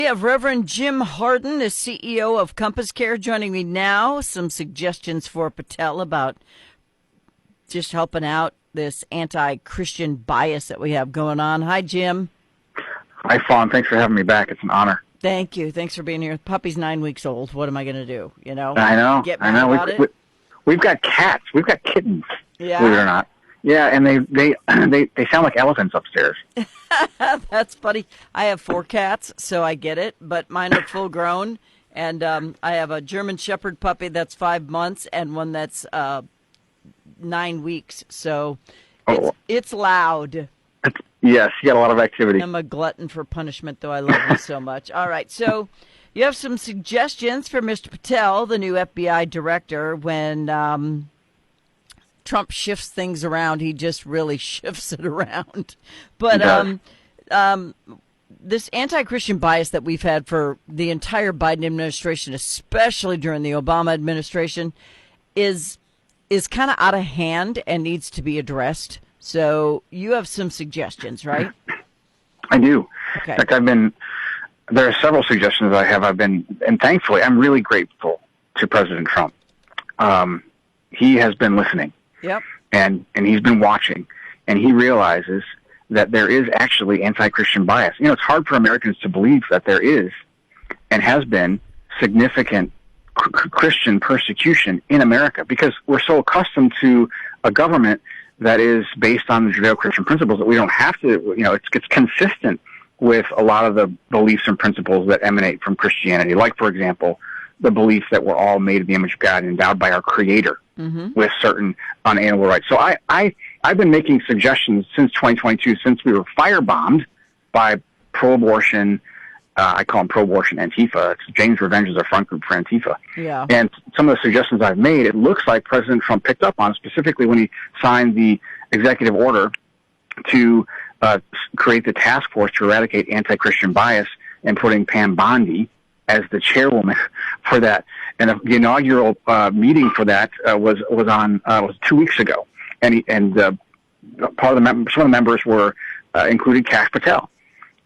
We have Reverend Jim Harden, the CEO of CompassCare, joining me now. Some suggestions for Patel about just helping out this anti-Christian bias that we have going on. Hi, Jim. Hi, Fawn. Thanks for having me back. It's an honor. Thank you. Thanks for being here. Puppy's 9 weeks old. What am I going to do? You know? I know. Get mad about it? We've got cats. We've got kittens. Yeah. Believe it or not. Yeah, and they sound like elephants upstairs. That's funny. I have 4 cats, so I get it, but mine are full grown. And I have a German Shepherd puppy that's 5 months and one that's 9 weeks. So it's loud. Yes, you got a lot of activity. I'm a glutton for punishment, though I love them so much. All right, so you have some suggestions for Mr. Patel, the new FBI director, when Trump shifts things around. He just really shifts it around. But this anti-Christian bias that we've had for the entire Biden administration, especially during the Obama administration, is kind of out of hand and needs to be addressed. So you have some suggestions, right? I do. Okay. In fact, there are several suggestions I have. And thankfully, I'm really grateful to President Trump. He has been listening. Yep. And he's been watching, and he realizes that there is actually anti-Christian bias. You know, it's hard for Americans to believe that there is and has been significant Christian persecution in America because we're so accustomed to a government that is based on the Judeo-Christian principles that we don't have to, you know, it's consistent with a lot of the beliefs and principles that emanate from Christianity. Like, for example, the belief that we're all made in the image of God and endowed by our Creator with certain unalienable rights. So I've been making suggestions since 2022, since we were firebombed by pro-abortion, I call them pro-abortion Antifa. It's Jane's Revenge is a front group for Antifa. Yeah. And some of the suggestions I've made, it looks like President Trump picked up on, specifically when he signed the executive order to create the task force to eradicate anti-Christian bias and putting Pam Bondi as the chairwoman for that. And the inaugural meeting for that was 2 weeks ago. And some of the members were included Kash Patel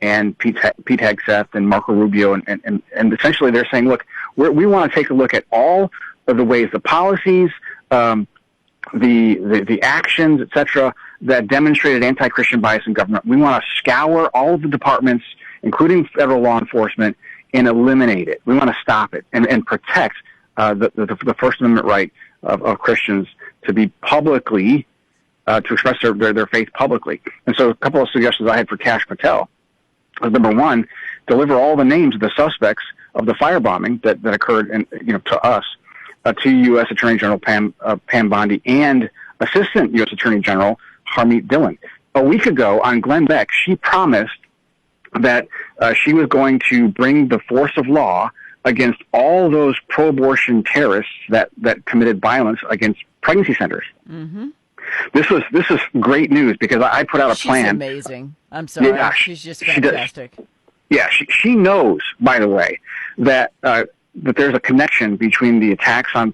and Pete Hegseth and Marco Rubio, and essentially they're saying, look, we want to take a look at all of the ways, the policies, the actions, etc., that demonstrated anti-Christian bias in government. We want to scour all of the departments, including federal law enforcement, and eliminate it. We want to stop it and protect the First Amendment right of Christians to be publicly, to express their faith publicly. And so a couple of suggestions I had for Kash Patel was, number one, deliver all the names of the suspects of the firebombing that occurred to us, to U.S. Attorney General Pam Bondi and Assistant U.S. Attorney General Harmeet Dillon. A week ago on Glenn Beck, she promised that she was going to bring the force of law against all those pro-abortion terrorists that committed violence against pregnancy centers. Mm-hmm. This is great news because I put out a plan. She's amazing. I'm sorry. Yeah, she's just fantastic. She knows, by the way, that there's a connection between the attacks on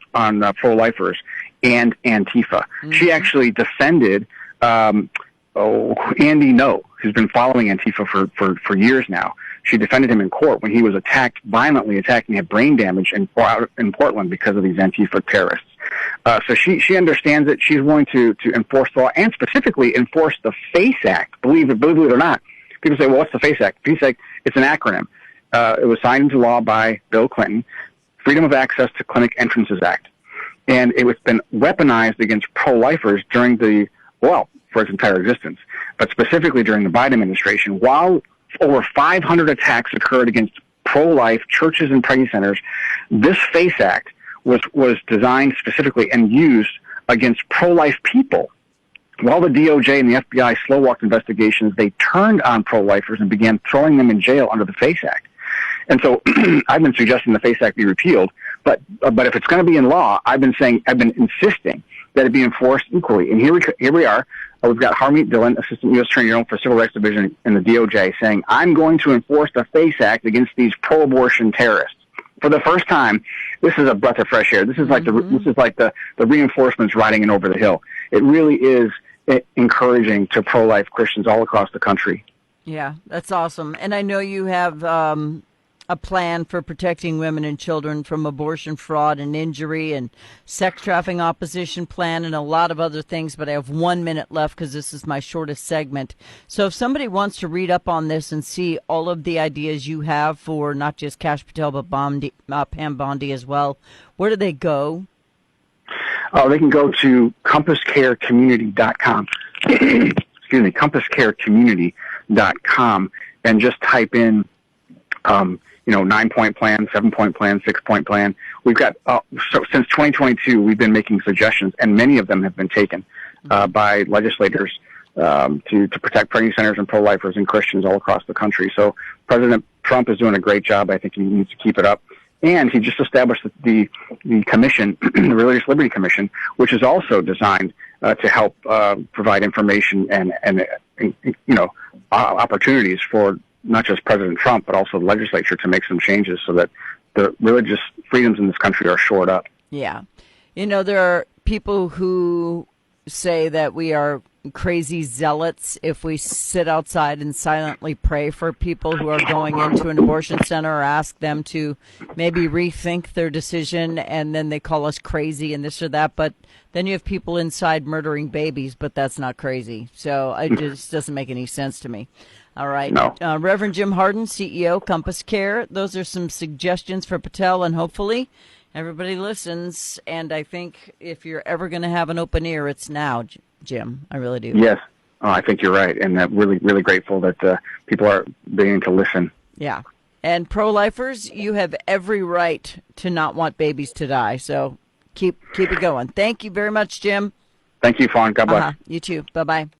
pro-lifers and Antifa. Mm-hmm. She actually defended Andy Ngo, who's been following Antifa for years now. She defended him in court when he was violently attacked, and he had brain damage in Portland because of these Antifa terrorists. So she understands it. She's willing to enforce the law and specifically enforce the FACE Act. Believe it or not. People say, well, what's the FACE Act? FACE Act, it's an acronym. It was signed into law by Bill Clinton, Freedom of Access to Clinic Entrances Act. And it was been weaponized against pro-lifers for its entire existence, but specifically during the Biden administration, while over 500 attacks occurred against pro-life churches and pregnancy centers. This FACE Act was designed specifically and used against pro-life people. While the DOJ and the FBI slow-walked investigations, they turned on pro-lifers and began throwing them in jail under the FACE Act. And so I've been suggesting the FACE Act be repealed, but if it's going to be in law, I've been insisting that it be enforced equally. And here we are. We've got Harmeet Dillon, Assistant U.S. Attorney General for Civil Rights Division in the DOJ, saying, I'm going to enforce the FACE Act against these pro-abortion terrorists. For the first time, this is a breath of fresh air. This is like the reinforcements riding in over the hill. It really is encouraging to pro-life Christians all across the country. Yeah, that's awesome. And I know you have a plan for protecting women and children from abortion, fraud, and injury, and sex trafficking opposition plan, and a lot of other things. But I have 1 minute left because this is my shortest segment. So if somebody wants to read up on this and see all of the ideas you have for not just Kash Patel, but Pam Bondi as well, where do they go? Oh, they can go to CompassCareCommunity.com. Excuse me, CompassCareCommunity.com, and just type in 9-point plan, 7-point plan, 6-point plan. We've got, so since 2022, we've been making suggestions, and many of them have been taken by legislators to protect pregnancy centers and pro-lifers and Christians all across the country. So President Trump is doing a great job. I think he needs to keep it up. And he just established the commission, the Religious Liberty Commission, which is also designed to help provide information and opportunities for not just President Trump, but also the legislature to make some changes so that the religious freedoms in this country are shored up. Yeah. There are people who say that we are crazy zealots if we sit outside and silently pray for people who are going into an abortion center or ask them to maybe rethink their decision, and then they call us crazy and this or that. But then you have people inside murdering babies, but that's not crazy. So it just doesn't make any sense to me. All right. No. Reverend Jim Harden, CEO, CompassCare. Those are some suggestions for Patel, and hopefully everybody listens. And I think if you're ever going to have an open ear, it's now, Jim. I really do. Yes. I think you're right. And really, really grateful that people are beginning to listen. Yeah. And pro-lifers, you have every right to not want babies to die. So keep it going. Thank you very much, Jim. Thank you, Fawn. God bless. You too. Bye-bye.